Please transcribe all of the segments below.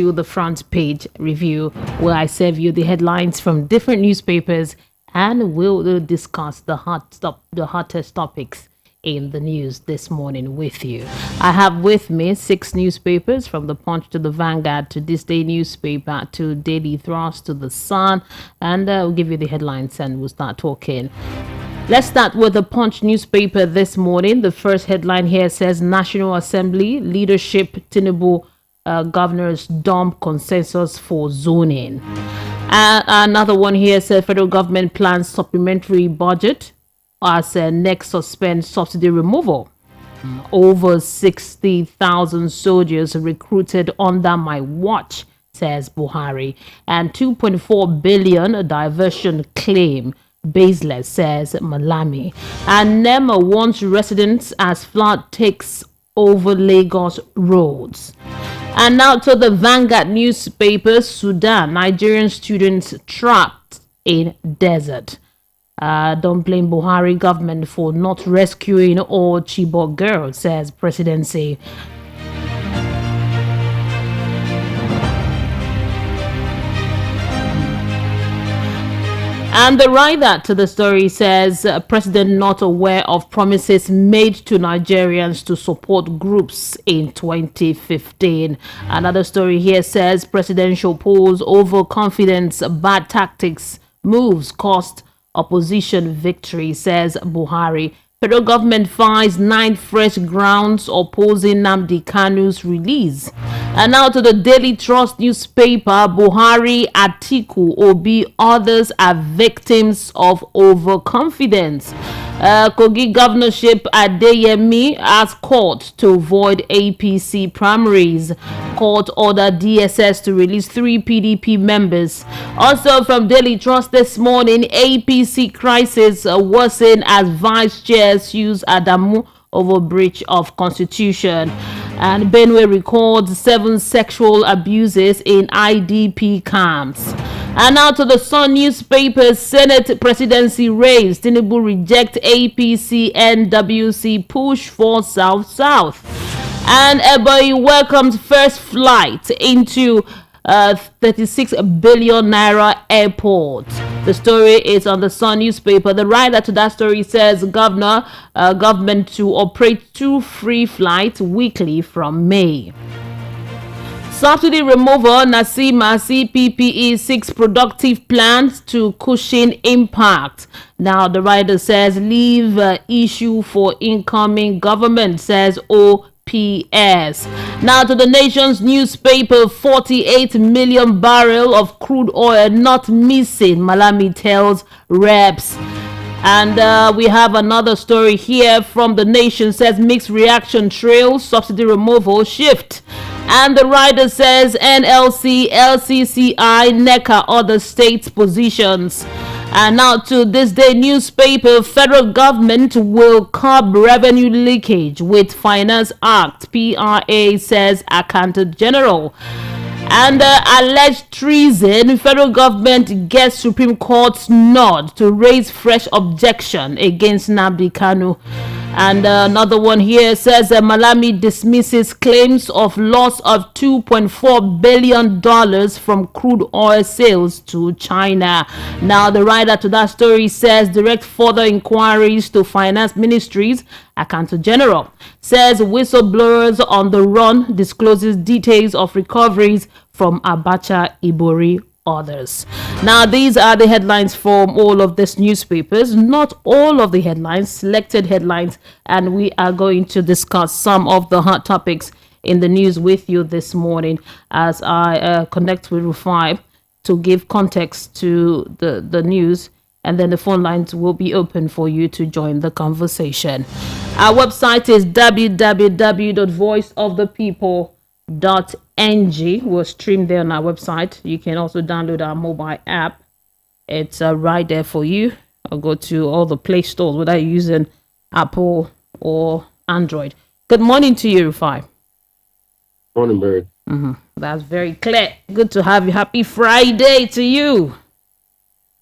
to the front page review, where I serve you the headlines from different newspapers and we'll discuss the hottest topics in the news this morning with you. I have with me 6 newspapers, from the Punch to the Vanguard to This Day newspaper to Daily Thrust to the Sun, and we'll give you the headlines and we'll start talking. Let's start with the Punch newspaper this morning. The first headline here says National Assembly leadership Tinubu governors dump consensus for zoning. Another one here says federal government plans supplementary budget as next suspend subsidy removal. Over 60,000 soldiers recruited under my watch, says Buhari. And 2.4 billion diversion claim baseless, says Malami. And NEMA wants residents as flood takes over Lagos roads. And now to the Vanguard newspaper. Sudan, Nigerian students trapped in desert. Don't blame Buhari government for not rescuing all Chibok girls, says presidency. And the writer to the story says President not aware of promises made to Nigerians to support groups in 2015. Another story here says presidential polls overconfidence, bad tactics, moves cost opposition victory, says Buhari. Federal government finds 9 fresh grounds opposing Nnamdi Kanu's release. And now to the Daily Trust newspaper. Buhari, Atiku, Obi, others are victims of overconfidence. Kogi governorship, Adeyemi asks court to avoid APC primaries. Court ordered DSS to release 3 PDP members. Also from Daily Trust this morning, APC crisis worsen as vice chair sues Adamu over breach of constitution. And Benue records 7 sexual abuses in IDP camps. And now to the Sun newspaper. Senate presidency race. Tinubu reject APC NWC push for South. And Ebonyi welcomes first flight into 36 billion naira airport. The story is on the Sun newspaper. The writer to that story says government to operate 2 free flights weekly from May. Subsidy removal, Nasima CPPE 6 productive plans to cushion impact. Now the writer says leave issue for incoming government, says OPS. Now to the Nation's newspaper. 48 million barrel of crude oil not missing, Malami tells reps. And we have another story here from the Nation. Says mixed reaction trails subsidy removal shift. And the writer says NLC, LCCI, NECA other states positions. And now to This Day newspaper. Federal government will curb revenue leakage with Finance Act. PRA, says Accountant General. And alleged treason. Federal government gets Supreme Court's nod to raise fresh objection against Nnamdi Kanu. And another one here says Malami dismisses claims of loss of $2.4 billion from crude oil sales to China. Now the writer to that story says direct further inquiries to finance ministries. Accountant General says whistleblowers on the run discloses details of recoveries from Abacha, Ibori, others. Now these are the headlines from all of these newspapers. Not all of the headlines, selected headlines, and we are going to discuss some of the hot topics in the news with you this morning as I connect with Rufai to give context to the news, and then the phone lines will be open for you to join the conversation. Our website is www.voiceofthepeople.ng. We'll stream there on our website. You can also download our mobile app. It's right there for you. Or go to all the Play stores, whether you're using Apple or Android. Good morning to you, Rufai. Morning, Bird. That's very clear. Good to have you. Happy Friday to you.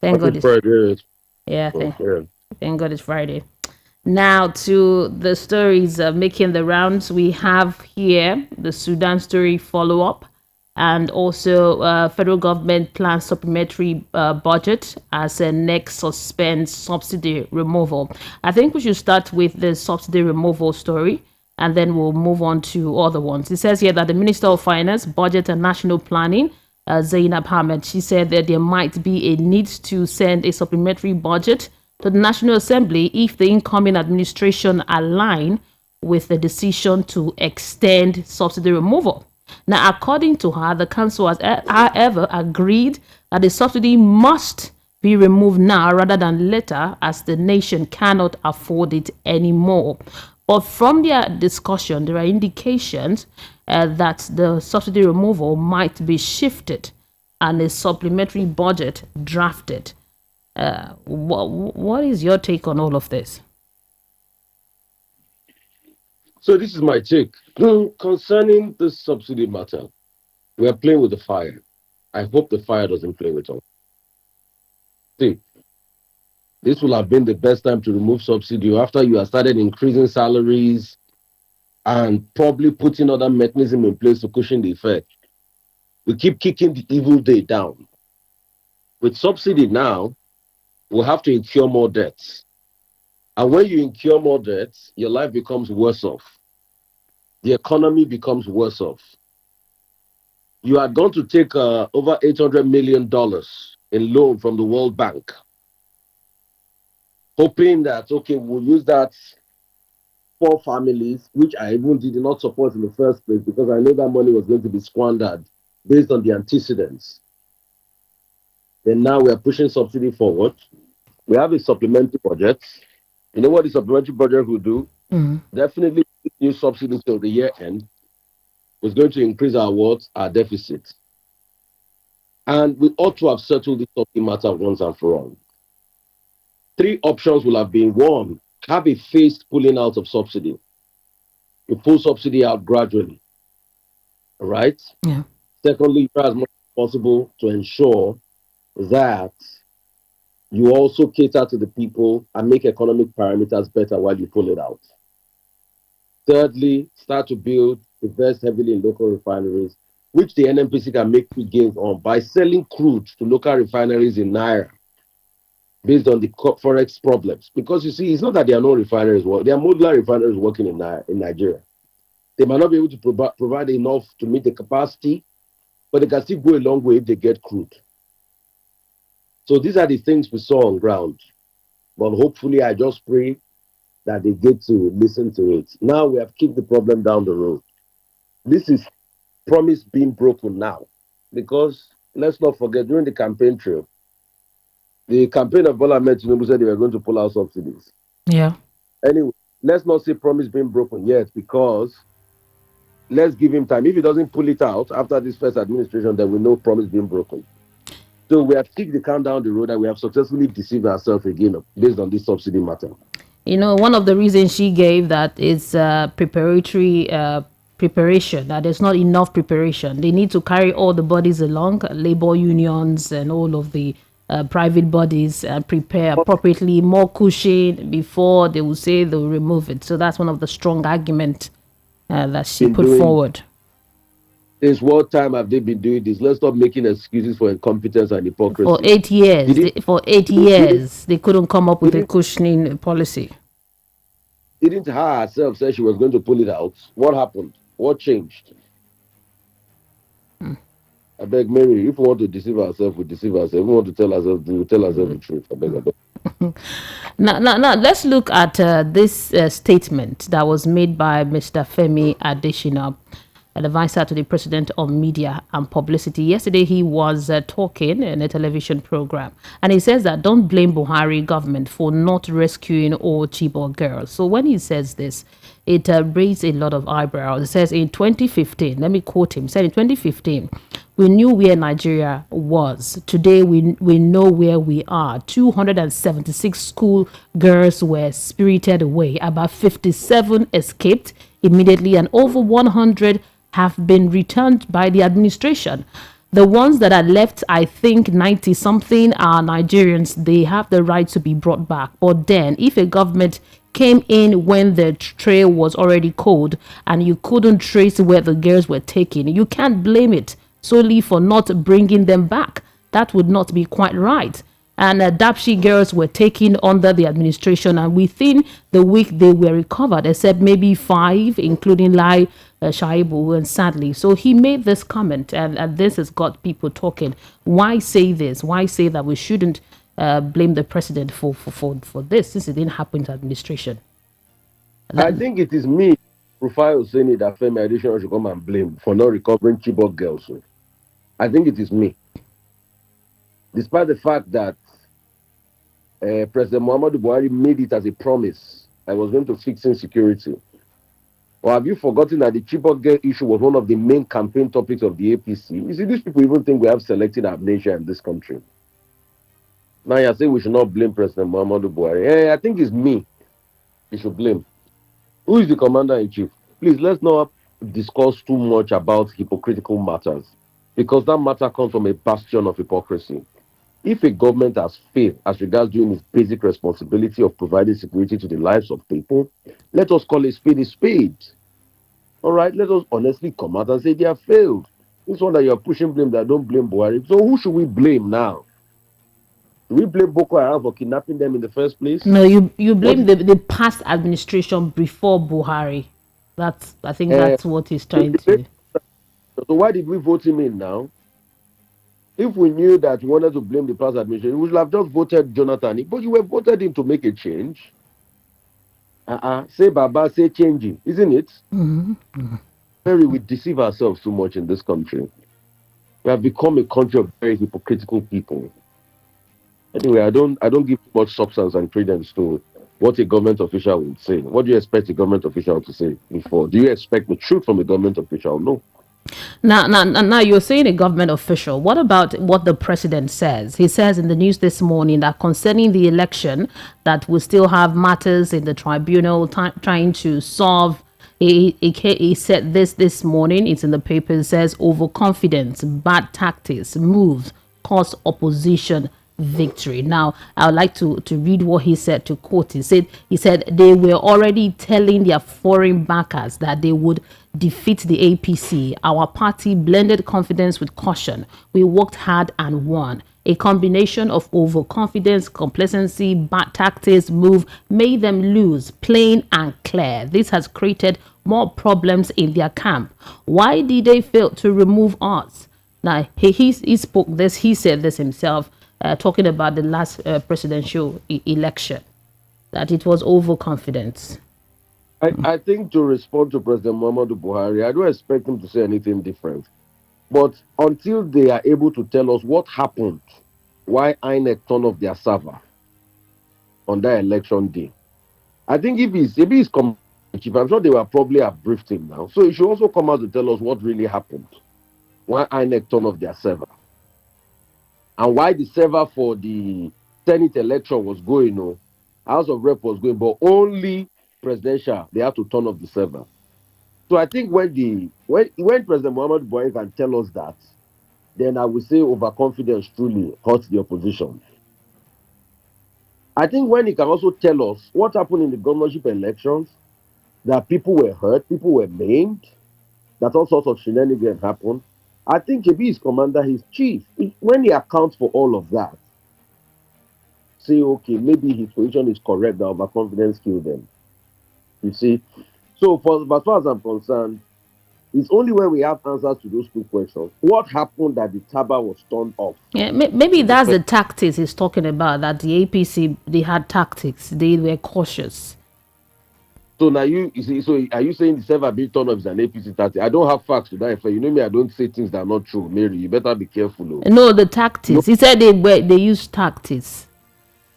Thank God it's Friday. Yeah, thank God it's Friday. Now to the stories making the rounds. We have here the Sudan story follow-up. And also, federal government plans supplementary budget as a next suspends subsidy removal. I think we should start with the subsidy removal story, and then we'll move on to other ones. It says here that the Minister of Finance, Budget and National Planning, Zainab Ahmed, she said that there might be a need to send a supplementary budget to the National Assembly if the incoming administration align with the decision to extend subsidy removal. Now, according to her, the council has, however, agreed that the subsidy must be removed now rather than later, as the nation cannot afford it anymore. But from their discussion, there are indications that the subsidy removal might be shifted and a supplementary budget drafted. What is your take on all of this? So this is my take. Concerning the subsidy matter, we are playing with the fire. I hope the fire doesn't play with us. See, this will have been the best time to remove subsidy after you have started increasing salaries and probably putting other mechanism in place to cushion the effect. We keep kicking the evil day down. With subsidy now, we'll have to incur more debts. And when you incur more debts, your life becomes worse off. The economy becomes worse off. You are going to take over $800 million in loan from the World Bank, hoping that, okay, we'll use that for families, which I even did not support in the first place because I know that money was going to be squandered based on the antecedents. Then now we are pushing subsidy forward. We have a supplementary budget. You know what the supplementary budget will do? Definitely new subsidies till the year end was going to increase our what? Our deficit. And we ought to have settled this subsidy matter once and for all. Three options will have been: one, have a phased pulling out of subsidy. You pull subsidy out gradually. All right? Yeah. Secondly, try as much as possible to ensure that you also cater to the people and make economic parameters better while you pull it out. Thirdly, start to build, invest heavily in local refineries, which the NNPC can make quick gains on by selling crude to local refineries in Naira based on the forex problems. Because you see, it's not that there are no refineries, there are modular refineries working in Nigeria. They might not be able to provide enough to meet the capacity, but they can still go a long way if they get crude. So these are the things we saw on ground. But hopefully, I just pray that they get to listen to it. Now we have kicked the problem down the road. This is promise being broken now. Because let's not forget, during the campaign trail, the campaign of Bola Ahmed Tinubu said they were going to pull out subsidies. Yeah. Anyway, let's not say promise being broken yet, because let's give him time. If he doesn't pull it out after this first administration, then we know promise being broken. So we have kicked the can down the road and we have successfully deceived ourselves again based on this subsidy matter. You know, one of the reasons she gave that is preparation, that there's not enough preparation. They need to carry all the bodies along, labor unions and all of the private bodies, and prepare appropriately, more cushion before they will say they'll remove it. So that's one of the strong arguments that she put forward. Since what time have they been doing this? Let's stop making excuses for incompetence and hypocrisy. For 8 years, they couldn't come up with a cushioning policy. Didn't her herself say she was going to pull it out? What happened? What changed? I beg, Mary, if we want to deceive ourselves, we deceive ourselves. If we want to tell ourselves, we tell ourselves the truth. I beg. Now, let's look at this statement that was made by Mr. Femi Adesina, advisor to the president on media and publicity. Yesterday, he was talking in a television program, and he says that don't blame Buhari government for not rescuing all Chibok girls. So when he says this, it raised a lot of eyebrows. It says in 2015, let me quote him, said in 2015, we knew where Nigeria was. Today, we know where we are. 276 school girls were spirited away. About 57 escaped immediately, and over 100 have been returned by the administration. The ones that are left, I think 90 something, are Nigerians. They have the right to be brought back. But then, if a government came in when the trail was already cold and you couldn't trace where the girls were taken, you can't blame it solely for not bringing them back. That would not be quite right. And Dapshi girls were taken under the administration, and within the week they were recovered, except maybe 5, including Lai Shaibu, and sadly. So he made this comment, and this has got people talking. Why say this? Why say that we shouldn't blame the president for this, since it didn't happen to administration? I think it is me, Rufai Oseni, that Femi Additional should come and blame for not recovering Chibok girls. So I think it is me. Despite the fact that President Muhammadu Buhari made it as a promise I was going to fix insecurity. Or have you forgotten that the Chibok girl issue was one of the main campaign topics of the APC? You see, these people even think we have selective amnesia in this country. Now you're saying we should not blame President Muhammadu Buhari. I think it's me you should blame. Who is the commander-in-chief? Please, let's not discuss too much about hypocritical matters, because that matter comes from a bastion of hypocrisy. If a government has failed as regards doing its basic responsibility of providing security to the lives of people, let us call a spade a spade. All right, let us honestly come out and say they have failed. This one that you're pushing blame, that don't blame Buhari. So who should we blame now? Do we blame Boko Haram for kidnapping them in the first place? No, you blame the past administration before Buhari. I think that's what he's trying to. So why did we vote him in now? If we knew that we wanted to blame the past administration, we would have just voted Jonathan. But you were voted in to make a change. Say Baba, say changing, isn't it? Very, we deceive ourselves too much in this country. We have become a country of very hypocritical people. Anyway, I don't give much substance and credence to what a government official would say. What do you expect a government official to say before? Do you expect the truth from a government official? No. Now, you're saying a government official. What about what the president says? He says in the news this morning that concerning the election, that we still have matters in the tribunal trying to solve. He said this morning. It's in the paper. It says overconfidence, bad tactics, moves cause opposition victory. Now, I would like to read what he said, to quote. He said they were already telling their foreign backers that they would defeat the APC. Our party blended confidence with caution. We worked hard and won. A combination of overconfidence, complacency, bad tactics, move made them lose, plain and clear. This has created more problems in their camp. Why did they fail to remove us? Now, he spoke this, he said this himself, talking about the last presidential election, that it was overconfidence. I think to respond to President Muhammadu Buhari, I don't expect him to say anything different. But until they are able to tell us what happened, why INEC turned off their server on that election day, I think if he's come, I'm sure they will probably have briefed him now. So he should also come out to tell us what really happened, why INEC turned off their server, and why the server for the Senate election was going on, House of Rep was going, but only presidential, they had to turn off the server. So I think when President Muhammad Buhari can tell us that, then I would say overconfidence truly hurts the opposition. I think when he can also tell us what happened in the governorship elections, that people were hurt, people were maimed, that all sorts of shenanigans happened, I think if he is commander, he's chief. When he accounts for all of that, say, okay, maybe his position is correct, that overconfidence killed them. You see? So, as far as I'm concerned, it's only when we have answers to those two questions. What happened that the Taba was turned off? Yeah, maybe that's the tactics he's talking about, that the APC, they had tactics, they were cautious. So now you see, so are you saying the server being turned off is an APC tactic? I don't have facts to that effect. You know me, I don't say things that are not true. Mary, you better be careful. No, the tactics. No. He said they used tactics.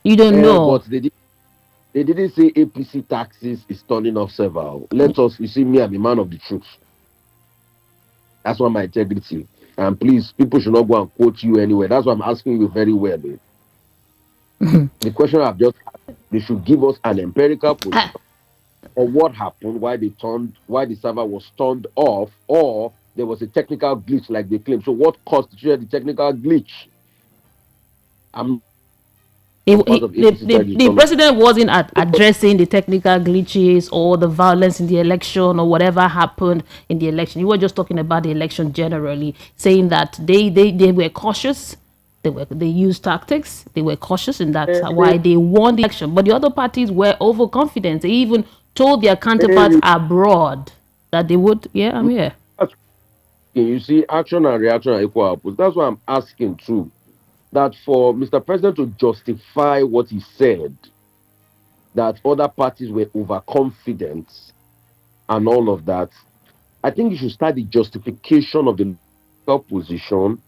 You don't know. But they didn't say APC taxes is turning off server. Let us, you see me, I'm a man of the truth. That's why my integrity. And please, people should not go and quote you anywhere. That's why I'm asking you very well. The question I've just asked, they should give us an empirical position or what happened, why the server was turned off, or there was a technical glitch like they claim. So what constituted the technical glitch? I'm part of APC The president wasn't addressing the technical glitches or the violence in the election or whatever happened in the election. You were just talking about the election generally, saying that they were cautious. They used tactics. They were cautious, and that's why they won the election. But the other parties were overconfident. They even told their counterparts abroad that they would. Yeah, I'm here. You see, action and reaction are equal outputs. That's why I'm asking too. That for Mr. President to justify what he said, that other parties were overconfident and all of that, I think you should start the justification of the position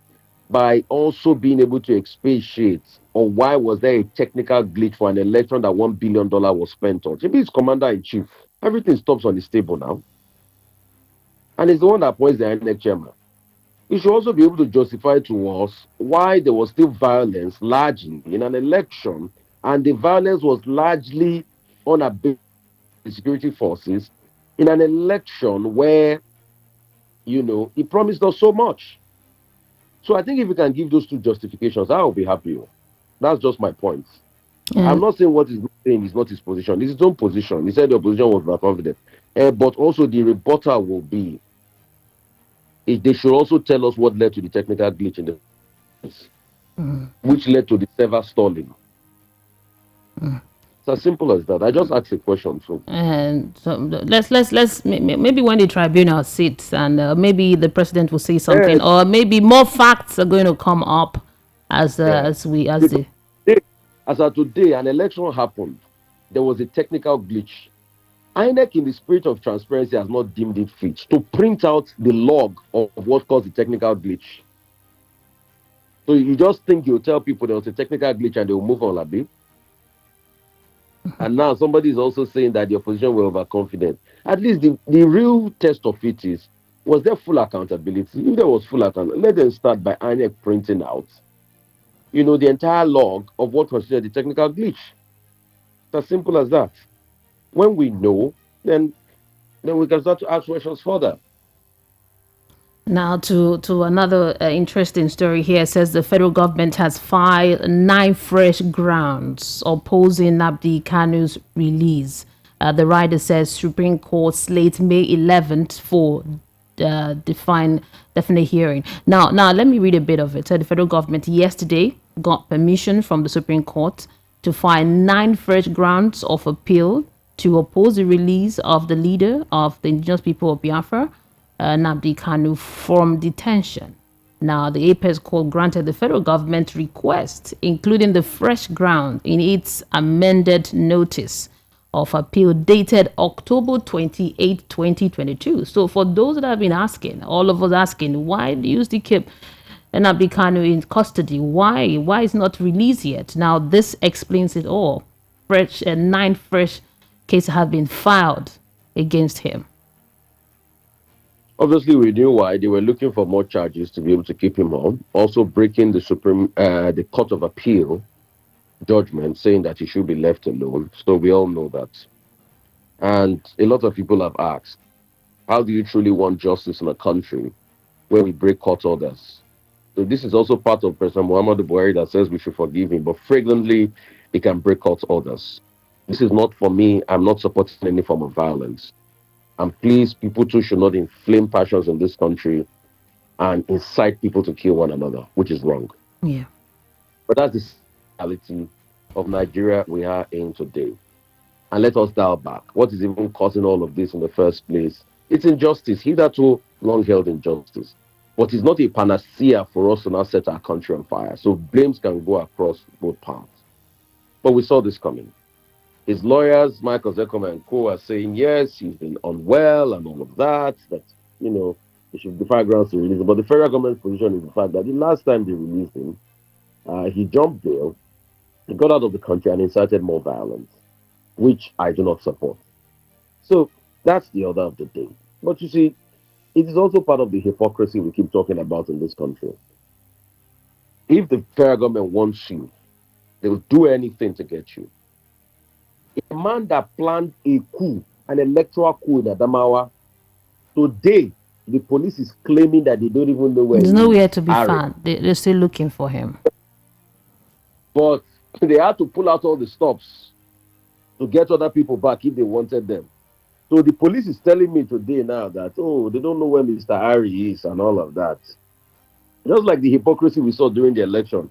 by also being able to expatiate on why was there a technical glitch for an election that $1 billion was spent on. Maybe it's commander-in-chief. Everything stops on his table now. And it's the one that appoints the INEC chairman. He should also be able to justify to us why there was still violence largely in an election, and the violence was largely on a basis of security forces in an election where, he promised us so much. So I think if we can give those two justifications, I will be happy. That's just my point. I'm not saying what he's saying is not his position. It's his own position. He said the opposition was overconfident. But also the rebuttal will be, they should also tell us what led to the technical glitch in the which led to the server stalling. It's as simple as that. I just asked a question. So. And so let's maybe when the tribunal sits and maybe the president will say something, or maybe more facts are going to come up as of today, an election happened. There was a technical glitch. INEC, in the spirit of transparency, has not deemed it fit to print out the log of what caused the technical glitch. So you just think you'll tell people there was a technical glitch and they'll move on, Abi? And now somebody is also saying that the opposition were overconfident. At least the real test of it is, was there full accountability? If there was full accountability, let them start by INEC printing out, the entire log of what considered the technical glitch. It's as simple as that. When we know, then we can start to ask questions further. Now to another interesting story here. It says the federal government has filed 9 fresh grounds opposing Nnamdi Kanu's release. The rider says Supreme Court slates May 11th for definite hearing. Now let me read a bit of it. So the federal government yesterday got permission from the Supreme Court to file 9 fresh grounds of appeal to oppose the release of the leader of the indigenous people of Biafra, Nnamdi Kanu, from detention. Now, the Apex Court granted the federal government request, including the fresh ground, in its amended notice of appeal dated October 28, 2022. So, for those that have been asking, all of us asking, why do you still keep Nnamdi Kanu in custody? Why is not released yet? Now, this explains it all. 9 fresh cases have been filed against him. Obviously, we knew why. They were looking for more charges to be able to keep him on. Also breaking the Court of Appeal judgment, saying that he should be left alone. So we all know that. And a lot of people have asked, how do you truly want justice in a country where we break court orders? So this is also part of President Muhammadu Buhari that says we should forgive him, but flagrantly he can break court orders. This is not for me. I'm not supporting any form of violence. And please, people too should not inflame passions in this country and incite people to kill one another, which is wrong. Yeah. But that's the reality of Nigeria we are in today. And let us dial back. What is even causing all of this in the first place? It's injustice, hitherto long-held injustice. But it's not a panacea for us to now set our country on fire. So blames can go across both paths. But we saw this coming. His lawyers, Michael Zekoma and co, are saying, yes, he's been unwell and all of that, they should defy grounds to release him. But the federal government's position is the fact that the last time they released him, he jumped bail, he got out of the country and incited more violence, which I do not support. So that's the order of the day. But you see, it is also part of the hypocrisy we keep talking about in this country. If the federal government wants you, they will do anything to get you. A man that planned a coup, an electoral coup in Adamawa, today the police is claiming that they don't even know where There's nowhere to be found. They're still looking for him. But They had to pull out all the stops to get other people back if they wanted them. So the police is telling me today now that, oh, they don't know where Mr. Harry is and all of that. Just like the hypocrisy we saw during the election.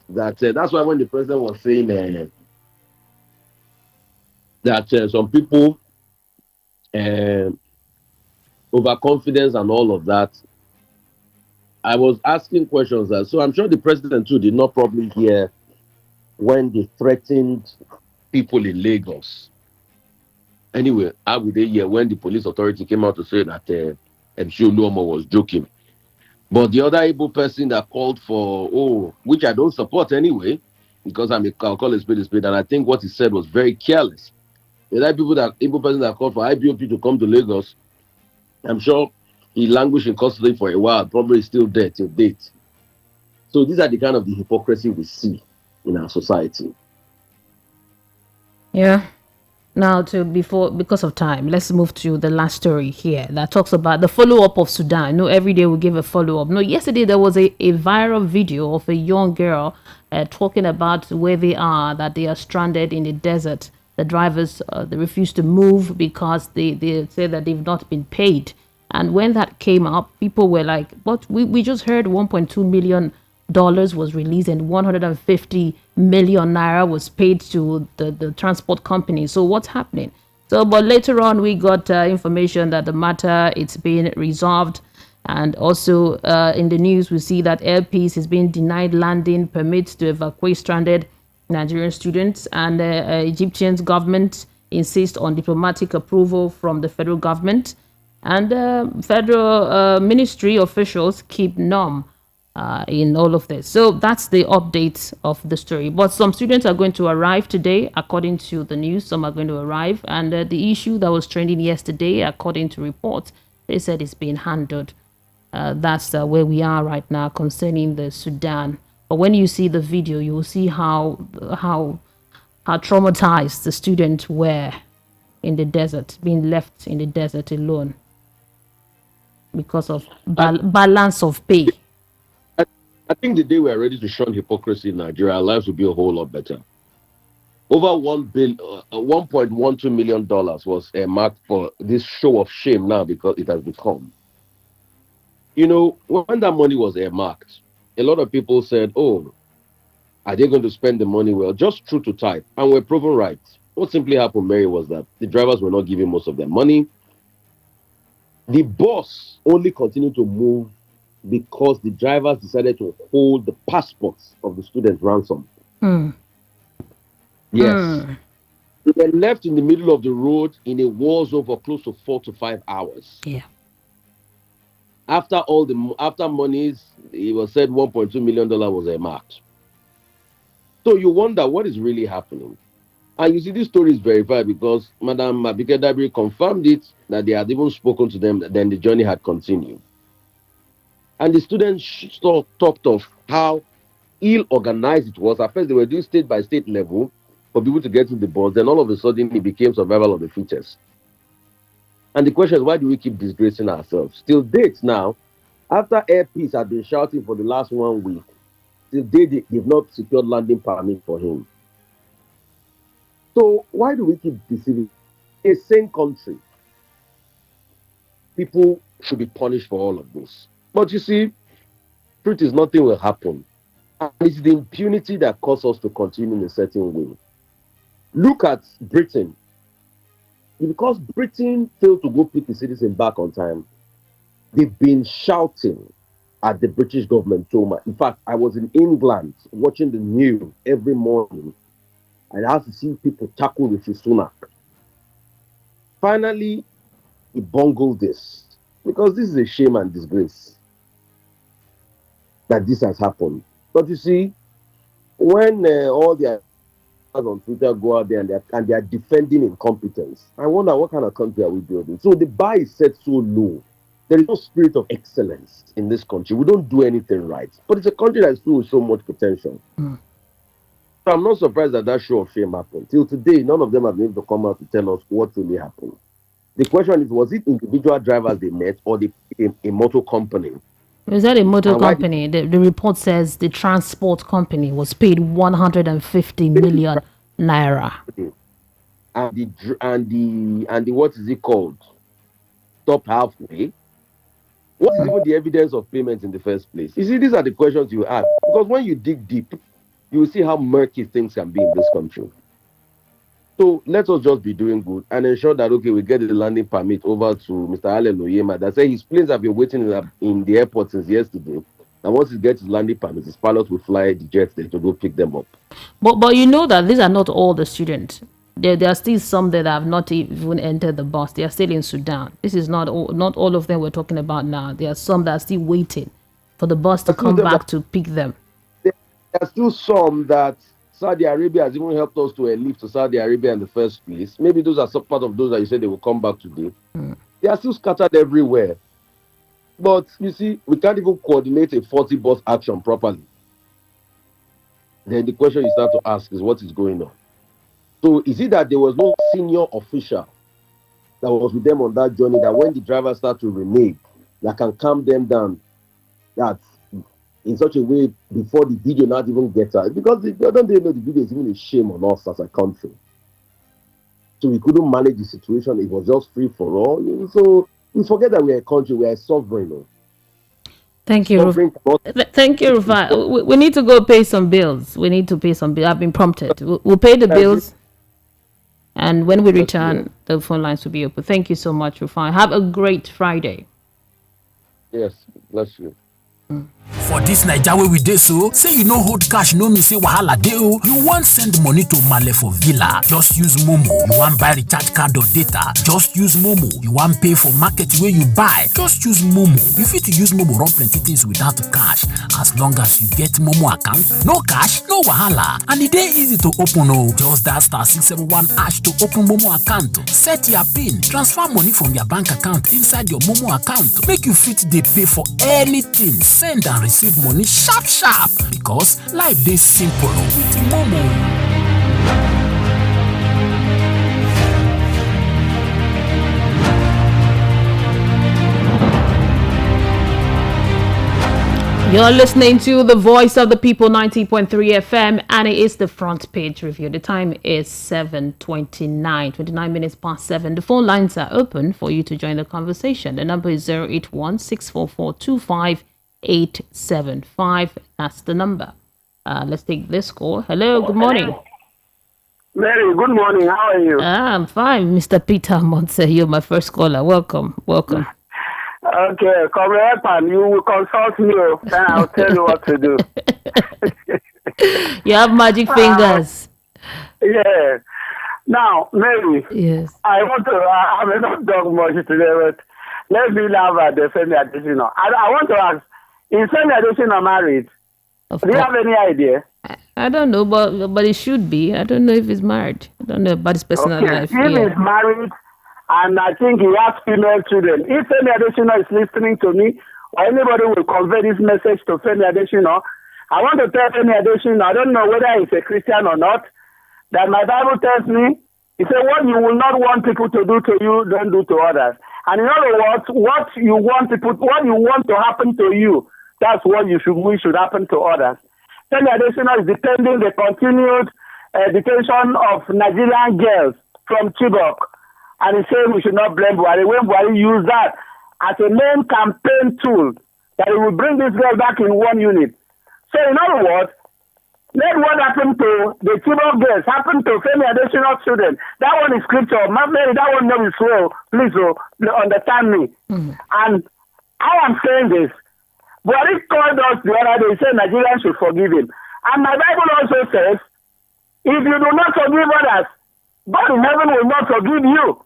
That's why when the president was saying that some people uh, overconfidence and all of that, I was asking questions. So I'm sure the president too did not probably hear when they threatened people in Lagos. Anyway, how would they hear when the police authority came out to say that MC Oluomo was joking? But the other Igbo person that called for, oh, which I don't support anyway, because I'll call a spade, and I think what he said was very careless. The other Igbo person that called for IBOP to come to Lagos, I'm sure he languished in custody for a while, probably still there till date. So these are the kind of the hypocrisy we see in our society. Yeah. Now, because of time, let's move to the last story here that talks about the follow-up of Sudan. No, every day we give a follow-up. No, yesterday there was a viral video of a young girl talking about where they are, that they are stranded in the desert. The drivers, they refuse to move because they say that they've not been paid. And when that came up, people were like, but we just heard 1.2 million dollars was released and 150 million naira was paid to the transport company. So what's happening? So, but later on we got information that the matter it's being resolved, and also in the news we see that Air Peace is being denied landing permits to evacuate stranded Nigerian students, and Egyptian government insists on diplomatic approval from the federal government, and federal ministry officials keep numb in all of this. So that's the update of the story. But some students are going to arrive today, according to the news. Some are going to arrive. And the issue that was trending yesterday, according to reports, they said it's being handled. That's where we are right now concerning the Sudan. But when you see the video, you will see how traumatized the students were in the desert, being left in the desert alone because of balance of pay. I think the day we are ready to shun hypocrisy in Nigeria, our lives will be a whole lot better. Over $1.12 million was earmarked for this show of shame now because it has become. You know, when that money was earmarked, a lot of people said, oh, are they going to spend the money well? Just true to type. And we're proven right. What simply happened, Mary, was that the drivers were not giving most of their money. The bus only continued to move because the drivers decided to hold the passports of the students ransom. Yes. They were left in the middle of the road in a war zone for close to 4 to 5 hours. Yeah. After monies, it was said $1.2 million was earmarked. So you wonder what is really happening. And you see, this story is verified because Madam Abike Dabiri confirmed it, that they had even spoken to them, then the journey had continued. And the students talked of how ill-organized it was. At first, they were doing state by state level for people to get to the bus. Then all of a sudden, it became survival of the fittest. And the question is, why do we keep disgracing ourselves? Still date now, after Air Peace had been shouting for the last 1 week, till date, they've not secured landing permit for him. So why do we keep deceiving? A sane country, people should be punished for all of this. But you see, truth is nothing will happen. And it's the impunity that causes us to continue in a certain way. Look at Britain. Because Britain failed to go pick the citizen back on time, they've been shouting at the British government so much. In fact, I was in England watching the news every morning, and I had to see people tackle with Sunak. Finally, he bungled this, because this is a shame and disgrace that this has happened. But you see, when all the on Twitter go out there and they are defending incompetence, I wonder what kind of country are we building? So the bar is set so low. There is no spirit of excellence in this country. We don't do anything right. But it's a country that is filled with so much potential. So I'm not surprised that show of shame happened. Till today, none of them have been able to come out to tell us what really happened. The question is, was it individual drivers they met, or a motor company Is that a motor And company? The report says the transport company was paid 150 million naira. and the what is it called? Stop halfway. What is even the evidence of payment in the first place? You see, these are the questions you ask. Because when you dig deep, you will see how murky things can be in this country. So let us just be doing good and ensure that okay, we get the landing permit over to Mr. Allen Oyema. That said his planes have been waiting in the airport since yesterday. And once he gets his landing permit, his pilot will fly the jets there to go pick them up. But you know that these are not all the students. There are still some that have not even entered the bus. They are still in Sudan. This is not all of them we're talking about now. There are some that are still waiting for the bus to come back to pick them. There are still some that Saudi Arabia has even helped us to leave to Saudi Arabia in the first place. Maybe those are some part of those that you said they will come back today. They are still scattered everywhere. But you see, we can't even coordinate a 40 bus action properly. Then the question you start to ask is what is going on? So is it that there was no senior official that was with them on that journey that when the driver starts to renege, that can calm them down, that in such a way before the video not even gets out? Because they don't know the video is even a shame on us as a country. So we couldn't manage the situation. It was just free for all. So we forget that we're a country, we're a sovereign. Thank you, Thank you, Rufai. We need to go pay some bills. We need to pay some bills. I've been prompted. We'll pay the bills. And when we return, the phone lines will be open. Thank you so much, Rufai. Have a great Friday. Yes, bless you. For this Naija wey we dey so, say you no hold cash no mean say wahala dey o. You wan send money to Male for villa, just use Momo. You wan buy recharge card or data, just use Momo. You wan pay for market wey you buy, just use Momo. You fit use Momo run plenty things without cash. As long as you get Momo account, no cash, no wahala. And e dey easy to open o. Just dial *671# to open Momo account. Set your PIN, transfer money from your bank account inside your Momo account. Make you fit dey pay for anything. Send and receive money sharp because life dey simple with Momo. You're listening to the Voice of the People 90.3 FM, and it is the front page review. The time is 29 minutes past 7. The phone lines are open for you to join the conversation. The number is 081-644-25875. That's the number. Let's take this call. Hello, good morning. Mary, good morning. How are you? I'm fine, Mr. Peter Montse. You're my first caller. Welcome. Okay, come here, and you will consult me, then I'll tell you what to do. You have magic fingers. Yeah. Now, Mary. Yes. I may not talk much today, but let me laugh at the Femi Adesina. I want to ask, is Femi Adesina married? Do you have any idea? I don't know, but it should be. I don't know if he's married. I don't know about his personal life. He is married. And I think he has female children. If Femi Adesina is listening to me, or anybody will convey this message to Femi Adesina, I want to tell Femi Adesina, I don't know whether he's a Christian or not, that my Bible tells me, it says, what you will not want people to do to you, don't do to others. And in other words, what you want to happen to you, that's what we should happen to others. Femi Adesina is defending the continued detention of Nigerian girls from Chibok. And he's saying we should not blame Buhari. When Buhari used that as a main campaign tool, that he will bring this girl back in one unit. So in other words, let what happened to the Chibok girls happen to Femi Adesina's children. That one is scripture. Maybe that one not is slow. Please understand me. And I am saying this. Buhari called us the other day, he said Nigerians should forgive him. And my Bible also says, if you do not forgive others, God in heaven will not forgive you.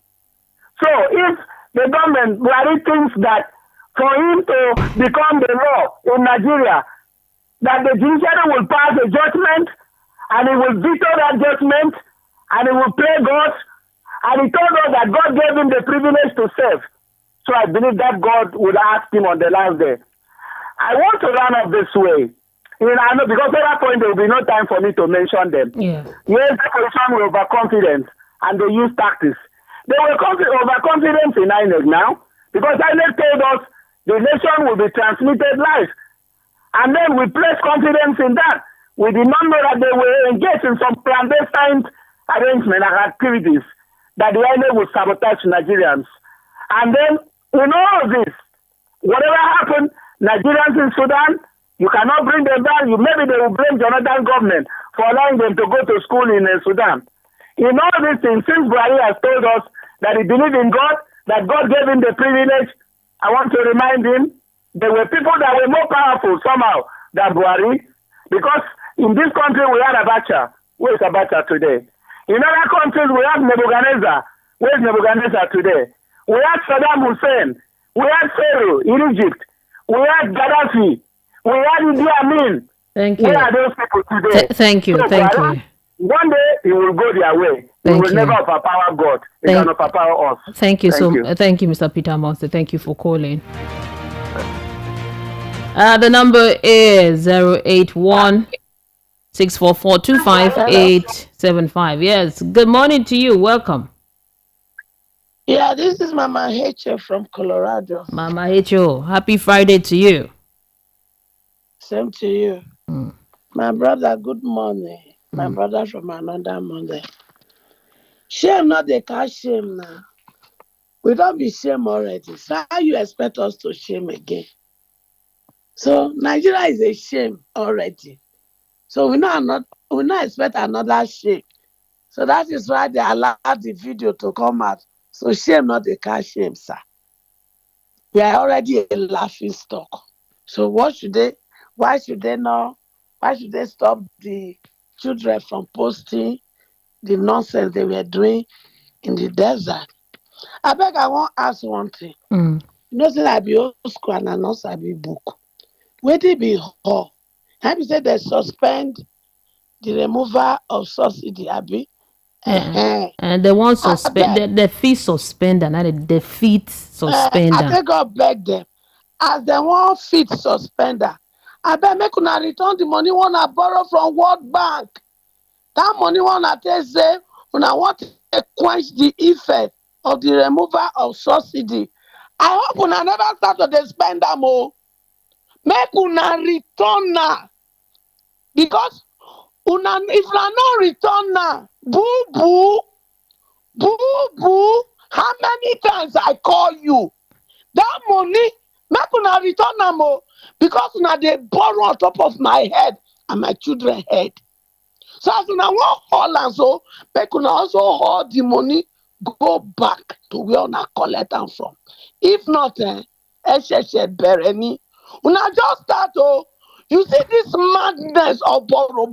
So if the government Buhari thinks that for him to become the law in Nigeria, that the judiciary will pass a judgment and he will veto that judgment and he will play God, and he told us that God gave him the privilege to save. So I believe that God would ask him on the last day. I want to run off this way. I know because at that point there will be no time for me to mention them. Yeah. Yes, the position were overconfident and they use tactics. They were overconfident in INEC now because INEC told us The nation will be transmitted live. And then we place confidence in that. We did not know that they were engaged in some clandestine arrangement and activities that the INEC would sabotage Nigerians. And then, in all of this, whatever happened, Nigerians in Sudan, you cannot bring them down. Maybe they will blame Jonathan government for allowing them to go to school in Sudan. In all these things, since Buhari has told us that he believed in God, that God gave him the privilege, I want to remind him, there were people that were more powerful somehow than Buhari, because in this country we had Abacha. Where is Abacha today? In other countries we have Nebuchadnezzar. Where is Nebuchadnezzar today? We had Saddam Hussein. We had Pharaoh in Egypt. We had Gaddafi. We had Idi Amin. Thank you. Where are those people today? Thank you. So Thank Buhari, you. one day he will go their way. He will never overpower God. He can overpower us. Thank you thank you, Mr. Peter Monster. Thank you for calling. The number is 081 644-25875. Yes. Good morning to you. Welcome. Yeah, this is Mama H.O. from Colorado. Mama H.O., happy Friday to you. Same to you. My brother, good morning. My brother from another mother. Shame not the cash shame now. We don't be shame already. So how you expect us to shame again? So Nigeria is a shame already. So we not expect another shame. So that is why they allowed the video to come out. So shame not the cash shame, sir. We are already a laughing stock. So why should they stop the children from posting the nonsense they were doing in the desert? I beg, I want to ask one thing. You know, since I be old school and I know I be book. Where they be all? Have you said they suspend the removal of subsidy, Abi? And they want suspend the fee suspender, not the feet suspender. I think God beg them. As they want feet suspender, I bet make una return the money wanna borrow from World Bank. That money wanna take say una want to quench the effect of the removal of subsidy. I hope una never start to spend them all. Make una return now. Because una if una not return now, boo boo, how many times I call you? That money, make una return am o, because una dey borrow on top of my head and my children head. So as una wan haul am so, make una also haul the money go back to where una collect am from. If not, ẹ̀ṣẹ̀ṣẹ̀ bẹ̀rẹ̀ ni. Una just start o. You see this madness of borrow,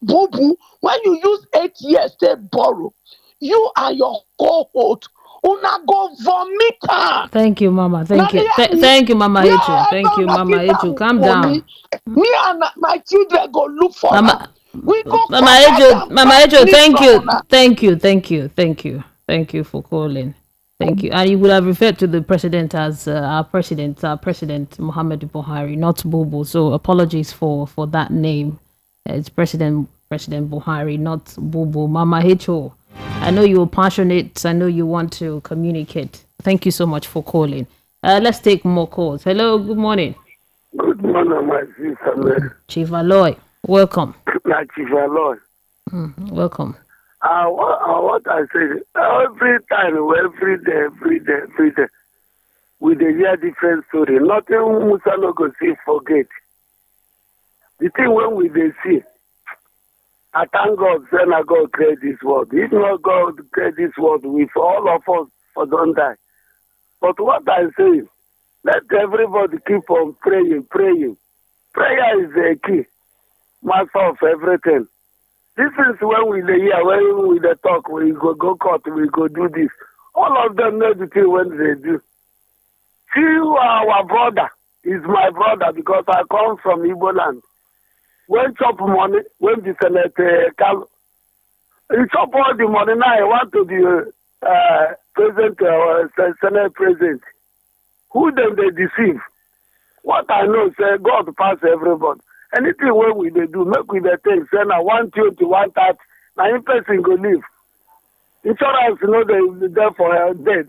boo boo, when you use 8 years to borrow, you and your cohort, una go vomit am. Thank you, Mama. Thank you. Thank you, Mama H.O. Thank you, Mama H.O. Calm down. Me and my children go look for Mama. We go Mama H.O. Thank you for calling. Thank you. And you would have referred to the president as our president Muhammad Buhari, not Bobo. So apologies for that name. It's President Buhari, not Bobo. Mama H.O., I know you're passionate. I know you want to communicate. Thank you so much for calling. Let's take more calls. Hello, good morning. Good morning, my sister. Chief Aloy, welcome. Chief Aloy. Welcome. What I say, every time, every day, we dey hear different story. Nothing Musa no go see forget. The thing when we dey see, I thank God, say na God create this world. If not God create this world, with all of us for don't die. But what I say, let everybody keep on praying. Prayer is the key, master of everything. This is when we dey hear, when we dey talk, we go court, we go do this. All of them know the thing when they do. See, our brother is my brother because I come from Igbo land. When chop money, when the Senate Kanu, he chop all the money. Now I want to be president or Senate president. Who them they deceive? What I know, say God pass everybody. Anything when we they do, make we they take. Say now 120, 130. Now in person go live. Insurance, you know, they there for dead.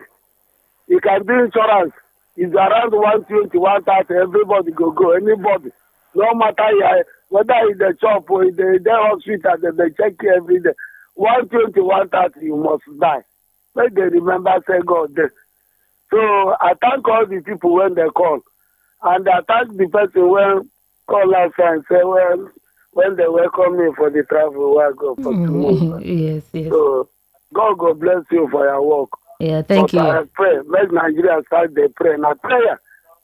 You can do insurance. It's around 120, 130. Everybody go. Anybody, no matter whether in the shop or in the hospital, they check you every day. 120, 130, you must die. Make they remember, say God there. So I thank all the people when they call. And I thank the person when call us and say, well, when they welcome me for the travel, where I go for 2 months. Yes. So God bless you for your work. Yeah, thank you. I pray, make Nigeria start the prayer. Now prayer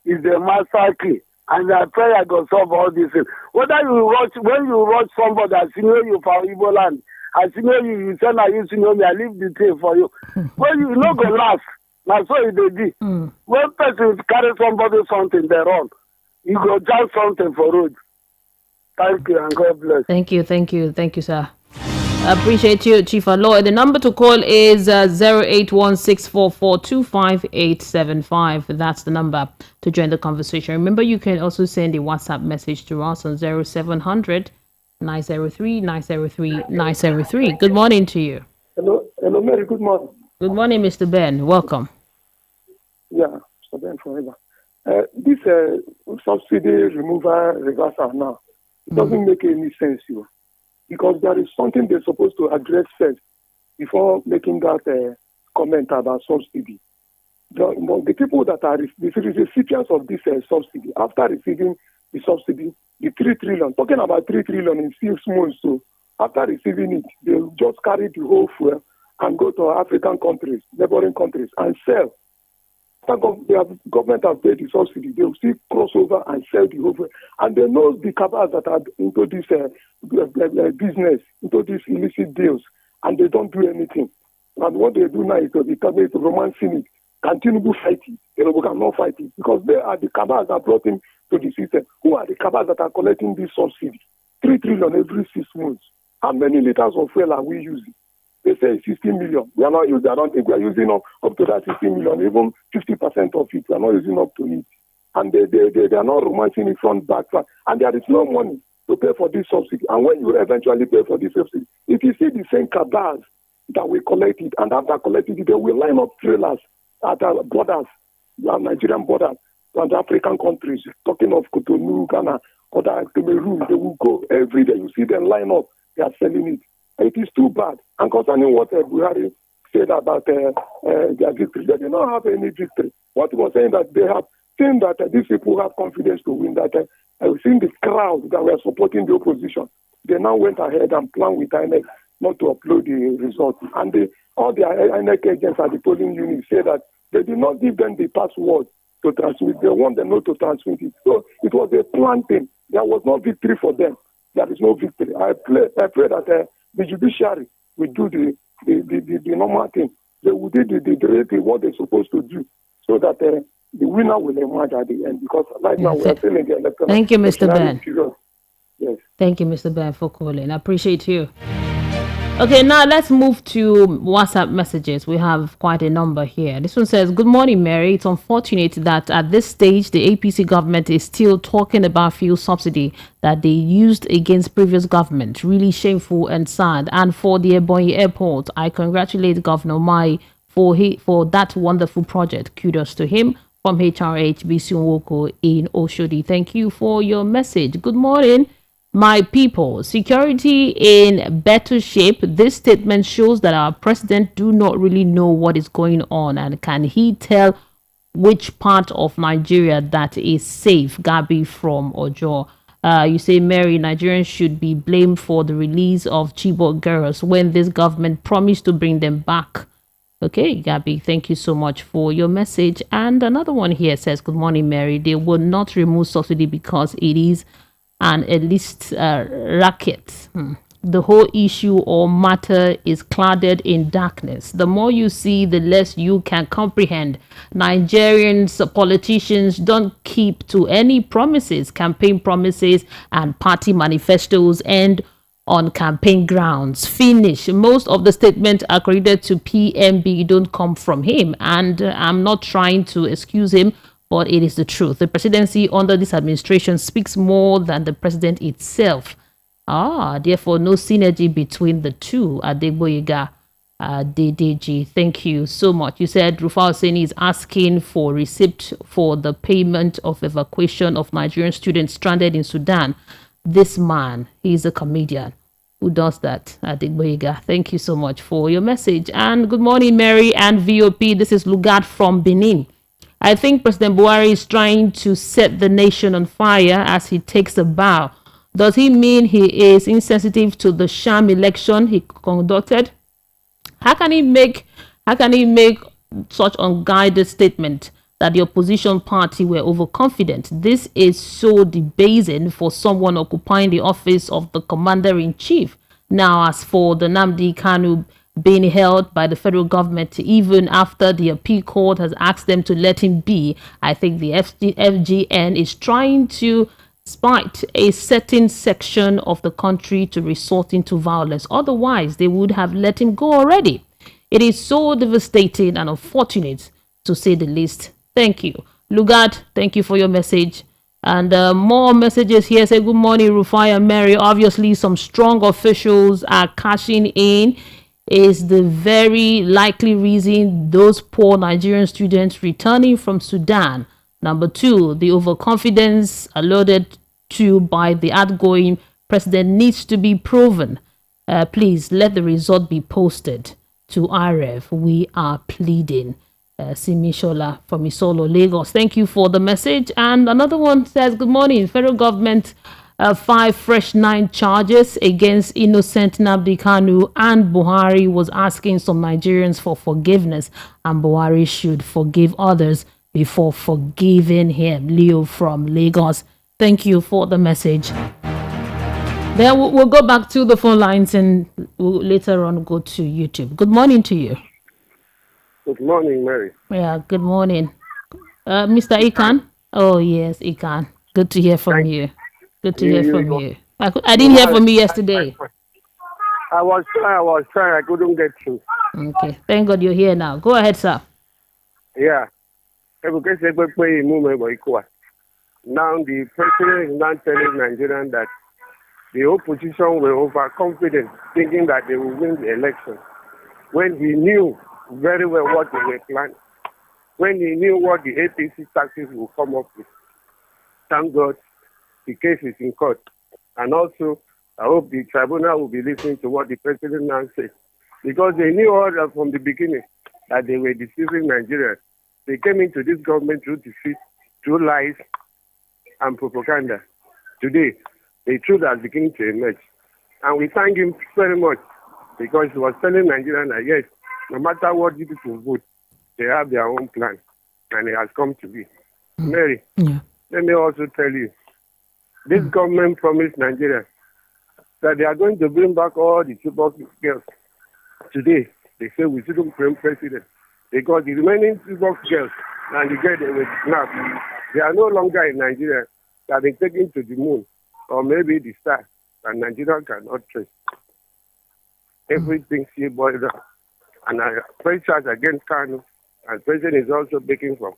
is the master key. And that prayer go solve all these things. Whether when you watch somebody that senior you for Igbo land, I senior you say now you senior me, I leave the thing for you. When you no go last, now so it dey be. When person carry somebody something they run, you go jump something for road. Thank you and God bless. Thank you, sir. I appreciate you, Chief Aloy. The number to call is 08164425875. That's the number to join the conversation. Remember, you can also send a WhatsApp message to us on 0700 903 903 903. Good morning to you. Hello, Mary. Good morning. Good morning, Mr. Ben. Welcome. Yeah, Mr. Ben forever. This subsidy removal reversal now, it doesn't make any sense, because there is something they're supposed to address first before making that comment about subsidy. The people that are the recipients of this subsidy, after receiving the subsidy, the 3 trillion, talking about 3 trillion in 6 months, so after receiving it, they'll just carry the whole fuel and go to African countries, neighboring countries, and sell. The government has paid the subsidy. They will still cross over and sell the whole. And they know the cabals that are into this business, into these illicit deals, and they don't do anything. And what they do now is to become romancing it. Continue fighting. They cannot fight it because they are the cabals that brought him to the system. Who are the cabals that are collecting this subsidy? 3 trillion every 6 months. How many liters of fuel are we using? They say 16 million. We are not using, I don't think we are using up to that 16 million, even 50% of it. We are not using up to it. And they are not romancing it front, back. And there is no money to pay for this subsidy. And when you eventually pay for this subsidy, if you see the same cabals that will collect it, and after collecting it, they will line up trailers at our borders, our Nigerian borders, and African countries, talking of Cotonou, Ghana, other Cameroon, they will go every day. You see them line up, they are selling it. It is too bad. And concerning what Buhari said about their victory, they did not have any victory. What he was saying that they have seen that these people have confidence to win, that I've seen the crowd that were supporting the opposition. They now went ahead and planned with INEC not to upload the results. And all the INEC agents at the polling unit say that they did not give them the password to transmit. They want them not to transmit it. So it was a planned thing. There was no victory for them. There is no victory. I pray that the judiciary will do the normal thing. They will do what they're supposed to do so that the winner will emerge at the end. Because right now we are still in the electoral. Thank you, Mr. Ben. Yes. Thank you, Mr. Ben, for calling. I appreciate you. Okay, now let's move to WhatsApp messages. We have quite a number here. This one says, good morning, Mary. It's unfortunate that at this stage, the APC government is still talking about fuel subsidy that they used against previous government. Really shameful and sad. And for the Ebonyi Airport, I congratulate Governor Mai for that wonderful project. Kudos to him. From HRH Bisunwoko in Oshodi. Thank you for your message. Good morning. My people, security in better shape. This statement shows that our president do not really know what is going on, and can he tell which part of Nigeria that is safe? Gabi from Ojo. You say, Mary, Nigerians should be blamed for the release of Chibok girls when this government promised to bring them back. Okay, Gabi, thank you so much for your message. And another one here says, good morning, Mary. They will not remove subsidy because it is an illicit racket. The whole issue or matter is clouded in darkness. The more you see, the less you can comprehend. Nigerians, politicians don't keep to any promises. Campaign promises and party manifestos end on campaign grounds. Finish. Most of the statements accredited to PMB don't come from him. And I'm not trying to excuse him, but it is the truth. The presidency under this administration speaks more than the president itself. Therefore, no synergy between the two. Adegboyega DDG. Thank you so much. You said Rufai Oseni is asking for receipt for the payment of evacuation of Nigerian students stranded in Sudan. This man, he's a comedian. Who does that? Adigboyega. Thank you so much for your message. And good morning, Mary and VOP. This is Lugard from Benin. I think President Buhari is trying to set the nation on fire as he takes a bow. Does he mean he is insensitive to the sham election he conducted? How can he make such unguided statement that the opposition party were overconfident? This is so debasing for someone occupying the office of the commander-in-chief. Now, as for the Nnamdi Kanu being held by the federal government, even after the appeal court has asked them to let him be, I think the FGN is trying to spite a certain section of the country to resort into violence. Otherwise, they would have let him go already. It is so devastating and unfortunate, to say the least. Thank you. Lugard, thank you for your message. And more messages here say, good morning, Rufai and Mary. Obviously, some strong officials are cashing in. Is the very likely reason those poor Nigerian students returning from Sudan. Number two, the overconfidence alluded to by the outgoing president needs to be proven. Please let the result be posted to RF. We are pleading. Simishola from Isolo, Lagos. Thank you for the message. And another one says, good morning. Federal government 5 fresh 9 charges against innocent Nnamdi Kanu, and Buhari was asking some Nigerians for forgiveness, and Buhari should forgive others before forgiving him. Leo from Lagos. Thank you for the message. Then we'll go back to the phone lines and we'll later on go to YouTube. Good morning to you. Good morning, Mary. Yeah, good morning. Mr. Ikan? Oh, yes, Ikan. Good to hear from you. Good to hear from you. I didn't hear from you yesterday. I was trying. I couldn't get through. Okay. Thank God you're here now. Go ahead, sir. Yeah. Now the president is now telling Nigerians that the opposition were overconfident, thinking that they will win the election, when he knew very well what they were planning, when he knew what the APC tactics will come up with. Thank God the case is in court. And also, I hope the tribunal will be listening to what the president now says. Because they knew all that from the beginning that they were deceiving Nigerians. They came into this government through deceit, through lies and propaganda. Today, the truth has begun to emerge. And we thank him very much because he was telling Nigerians that yes, no matter what you people vote, they have their own plan. And it has come to be. Mary, let me also tell you, this government promised Nigeria that they are going to bring back all the Chibok girls. Today, they say we shouldn't claim president because the remaining Chibok girls and the girls they were kidnapped, they are no longer in Nigeria. They have been taken to the moon or maybe the star, and Nigeria cannot trace. Everything she boiled up. And I press charge against Kanu, and president is also begging for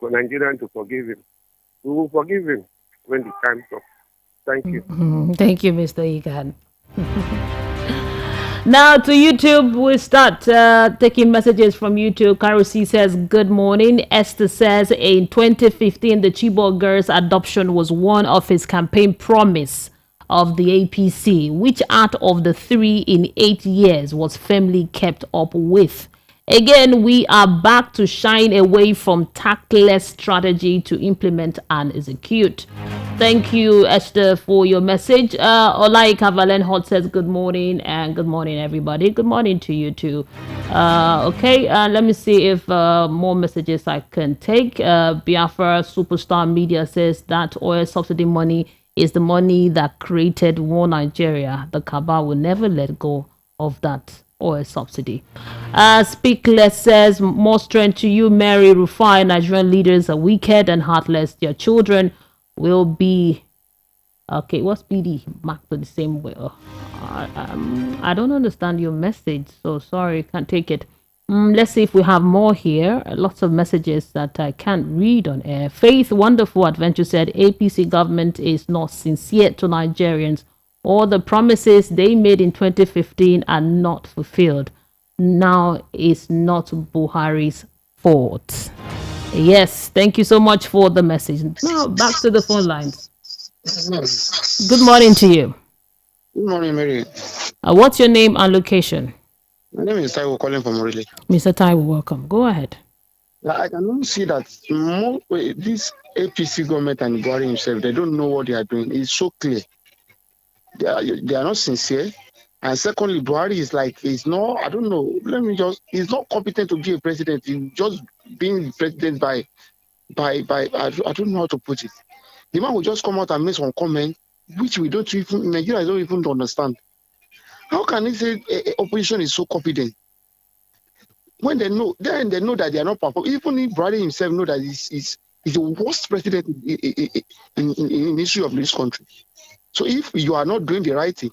Nigerian to forgive him. We will forgive him when the time comes. Thank you. Thank you, Mr. Igan. Now to YouTube, we start taking messages from YouTube. Karusi says, good morning. Esther says, in 2015, the Chibok girls' adoption was one of his campaign promise of the APC. Which out of the 3 in 8 years was firmly kept up with? Again, we are back to shying away from tactless strategy to implement and execute. Thank you, Esther, for your message. Olaika Valenhot says good morning, and good morning, everybody. Good morning to you too. Okay, let me see if more messages I can take. Biafra Superstar Media says that oil subsidy money is the money that created war Nigeria. The cabal will never let go of that oil subsidy. Speak Less says, more strength to you, Mary. Rufai. Nigerian leaders are wicked and heartless. Their children will be okay. What's BD marked the same way? I don't understand your message, so sorry, can't take it. Let's see if we have more here. Lots of messages that I can't read on air. Faith Wonderful Adventure said APC government is not sincere to Nigerians. All the promises they made in 2015 are not fulfilled. now is not Buhari's fault. Yes, thank you so much for the message. Now back to the phone lines. Good morning to you. Good morning, Mary. What's your name and location? My name is Taiwo calling from Orele. Mr. Taiwo, welcome. Go ahead. I can only see that this APC government and Buhari himself, they don't know what they are doing. It's so clear. They are not sincere. And secondly, Buhari is like, he's not, I don't know, he's not competent to be a president. He's just being president by I don't know how to put it. The man will just come out and make some comment, which we don't even, Nigeria don't even understand. How can he say opposition is so confident? When they know, then they know that they are not performing. Even if Buhari himself know that he's the worst president in history of this country. So if you are not doing the right thing,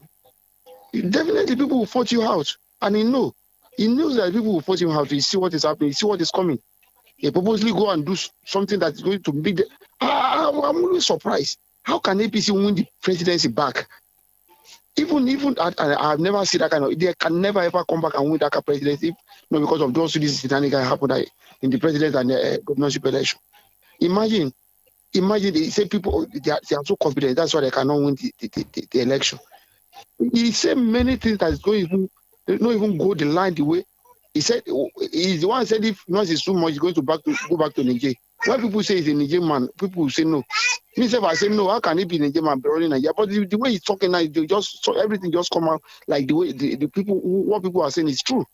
definitely people will vote you out. And he knows that people will vote him out. He see what is happening. He see what is coming. He purposely go and do something that is going to make the... I'm always surprised. How can APC win the presidency back? Even I've never seen that kind of... They can never ever come back and win that kind of presidency, because of those things that happened in the president and the governorship election. Imagine they say people, they are so confident, that's why they cannot win the election. He said many things that is going not even go the line the way. He said, he's the one who said if noise is too much, he's going to go back to Niger. When people say he's a Niger man, people will say no. Myself, I say no, how can he be Niger man running Nigeria? But the way he's talking now, everything just come out like the way the people, what people are saying is true.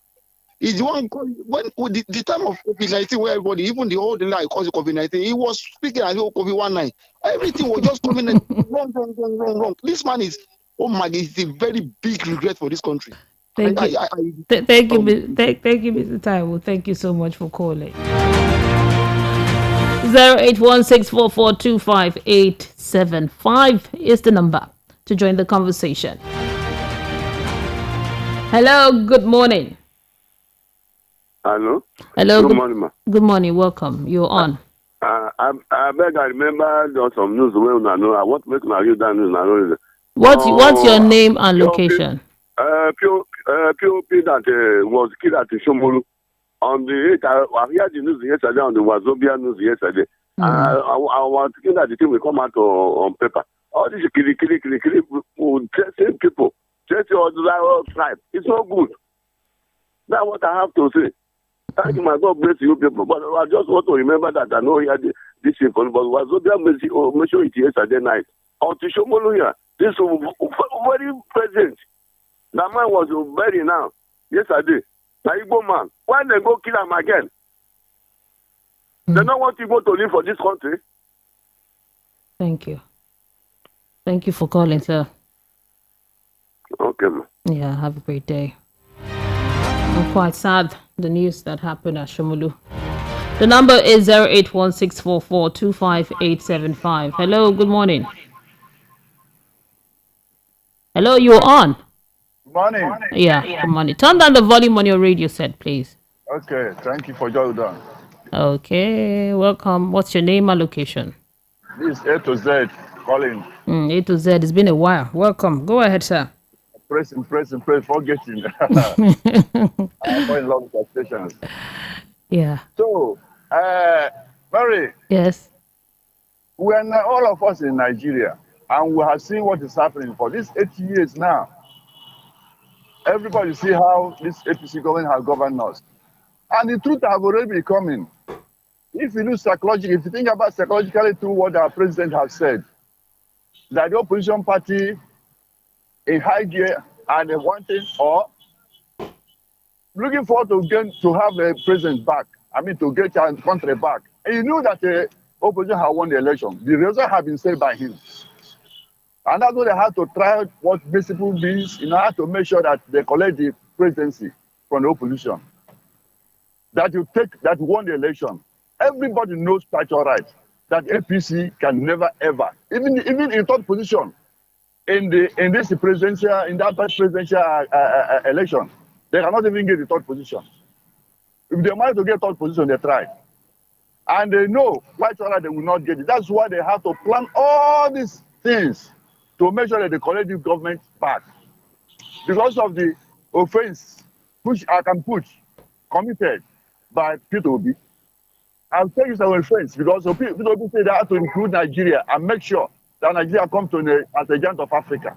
He's the one, when the time of COVID-19, where everybody, even the whole lie caused COVID-19, he was speaking as though COVID-19. Everything was just coming in wrong. This man is, oh my God, it's a very big regret for this country. Thank you. Thank you, Mr. Taiwo. Thank you so much for calling. 08164425875 is the number to join the conversation. Hello, good morning. Hello. Hello. Good morning, ma. Good morning. Welcome. You're on. I beg. I remember there was some news where I know. I want to make my read that news. What's your name and location? POP that was killed at Shomolu. On the 8th, I heard the news yesterday on the Wazobia news yesterday. I was thinking that the thing will come out on paper. All these killing people, just all the tribe. It's not good. That's what I have to say. Thank you, my God bless you people. But I just want to remember that I know he had this info, but Wazobia mentioned it yesterday night. On Shomolu here, this very present. That man was buried now, yesterday. The Igbo man. Why they go kill him again? They don't want Igbo to live for this country. Thank you. Thank you for calling, sir. Okay, man. Yeah, have a great day. I'm quite sad, the news that happened at Shomolu. The number is 08164425875. Hello, good morning. Hello, you're on. Morning. Yeah, good morning. Turn down the volume on your radio set, please. Okay, thank you for Jordan. Okay, welcome. What's your name and location? This is A to Z calling. A to Z. It's been a while. Welcome. Go ahead, sir. Pressing, forgetting. I'm in love with stations. Yeah. So, Mary. Yes. When all of us in Nigeria, and we have seen what is happening for these 8 years now. Everybody see how this APC government has governed us. And the truth have already been coming. If you look psychologically, if you think about psychologically through what our president has said, that the opposition party in high gear and they wanting or looking forward to have a president back, to get our country back. And you knew that the opposition had won the election. The result had been said by him. And that's why they had to try what municipal means in order to make sure that they collect the presidency from the opposition. That you won the election. Everybody knows quite all right that APC can never ever, even in third position in that presidential election, they cannot even get the third position. If they manage to get third position, they try. And they know quite all right they will not get it. That's why they have to plan all these things to make sure that they collect the government back. Because of the offense push, committed by Peter Obi. I'll tell you some reference because Peter Obi said they have to include Nigeria and make sure that Nigeria comes to as a giant of Africa.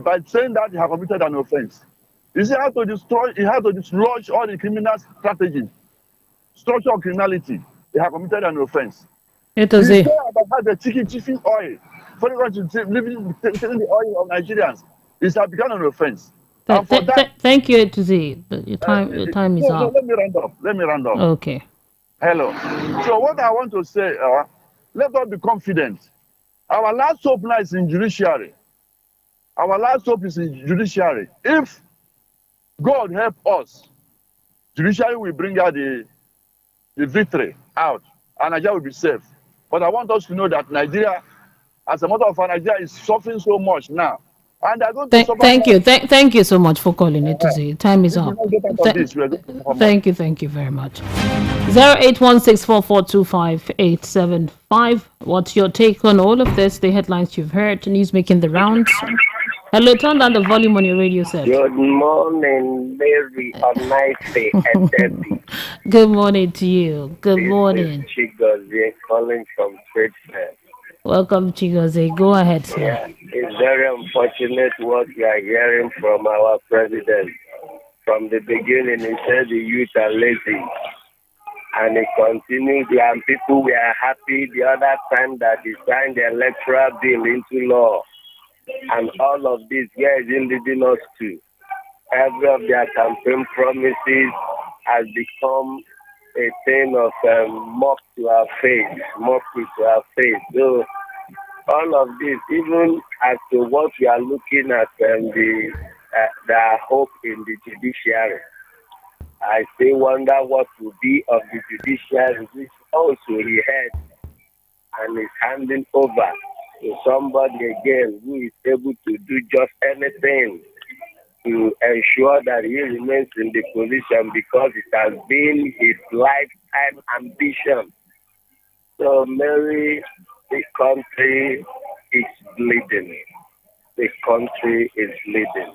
By saying that, he has committed an offense. You see, he had to dislodge all the criminal strategies, structural criminality. He has committed an offense. It is he said about the chicken oil. For taking the oil of Nigerians, it has become an offense. Thank you, Ituzi. Your time is up. Let me round up. Okay. Hello. So what I want to say, let us be confident. Our last hope now is in judiciary. Our last hope is in judiciary. If God help us, judiciary will bring out the victory out, and Nigeria will be safe. But I want us to know that Nigeria, as a matter of fact, Nigeria is suffering so much now. And they're going to thank you. Thank you so much for calling it. Time is up. Thank you very much. 08164425875. What's your take on all of this? The headlines you've heard, news making the rounds. Hello, turn down the volume on your radio set. Good morning, Mary. A nice day. Good morning to you. Good morning. Chigozie calling from Trade Fair. Welcome, Chigozie. Go ahead, sir. Yeah, it's very unfortunate what we are hearing from our president. From the beginning, he said the youth are lazy. And it continues, and people were happy the other time that he signed the electoral bill into law. And all of this, where is it leading us to? Every of their campaign promises has become a thing of mock to our face. So all of this, even as to what we are looking at, the hope in the judiciary, I still wonder what will be of the judiciary, which also he had and is handing over to somebody again who is able to do just anything to ensure that he remains in the position because it has been his lifetime ambition. So, Mary, the country is bleeding. The country is bleeding.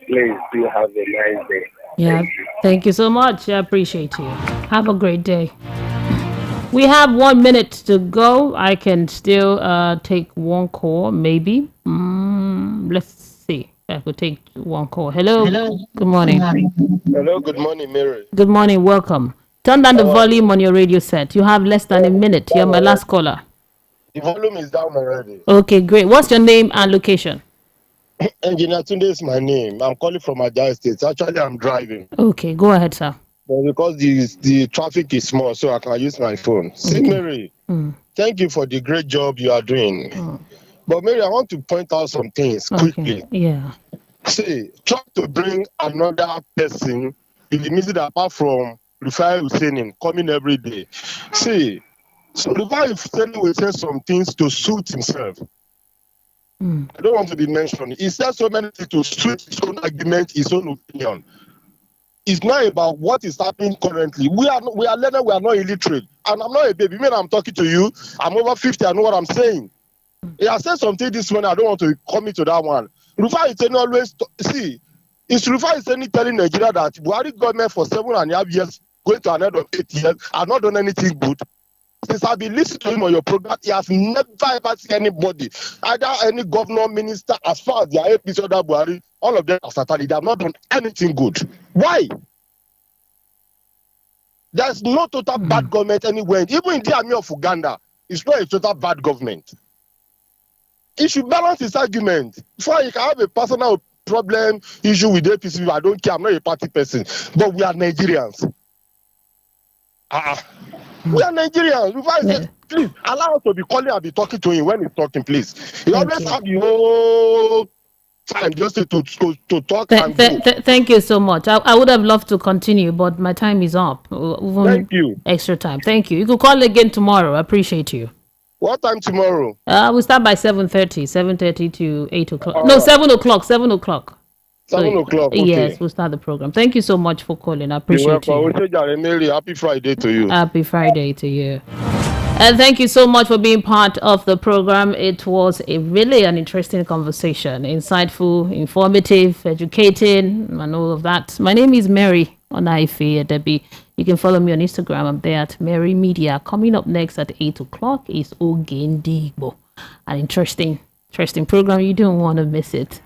Please do have a nice day. Yeah, thank you so much. I appreciate you. Have a great day. We have 1 minute to go. I can still take one call, maybe. Let's see. I could take one call. Hello. Good morning. Hello. Good morning, Mary. Good morning. Welcome. Turn down the volume on your radio set. You have less than a minute. You're my last caller. The volume is down already. Okay, great. What's your name and location? Engineer Tunde is my name. I'm calling from Ajah State. Actually, I'm driving. Okay, go ahead, sir. But because the traffic is small, so I can use my phone. See, Mary, thank you for the great job you are doing. But Mary, I want to point out some things quickly. Yeah. See, try to bring another person in the midst apart from Rufai Oseni coming every day. See, so Rufai Oseni will say some things to suit himself. I don't want to be mentioned. He says so many things to suit his own argument, his own opinion. It's not about what is happening currently. We are learning, we are not illiterate. And I'm not a baby. When I'm talking to you, I'm over 50, I know what I'm saying. He has said something this morning, I don't want to commit to that one. Rufai Oseni always, it's Rufai Oseni telling Nigeria that Buhari government for 7.5 years, going to an end of 8 years, have not done anything good. Since I've been listening to him on your program, he has never ever seen anybody, either any governor, minister, as far as the APC or Buhari, all of them are satanic. They have not done anything good. Why? There's no total bad government anywhere. Even in the army of Uganda, it's not a total bad government. He should balance his argument. Before he can have a personal problem, issue with APC, I don't care. I'm not a party person. But we are Nigerians. We are Nigerians. Said, please allow us to be calling and be talking to him when he's talking, please. He always have the whole time just to talk and go. Thank you so much. I would have loved to continue, but my time is up. Thank you. Extra time. Thank you. You could call again tomorrow. I appreciate you. What time tomorrow? We'll start by 7:30 to 8 o'clock. No, 7 o'clock. 7 o'clock. 7 o'clock. Okay. Yes, we'll start the program. Thank you so much for calling. I appreciate you. Happy Friday to you. Happy Friday to you. Thank you so much for being part of the program. It was really an interesting conversation, insightful, informative, educating, and all of that. My name is Mary Onaife Debbie. You can follow me on Instagram. I'm there at Mary Media. Coming up next at 8 o'clock is Ogendigbo. An interesting program. You don't want to miss it.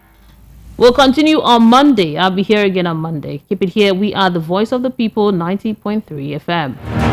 We'll continue on Monday. I'll be here again on Monday. Keep it here. We are the voice of the people, 90.3 FM.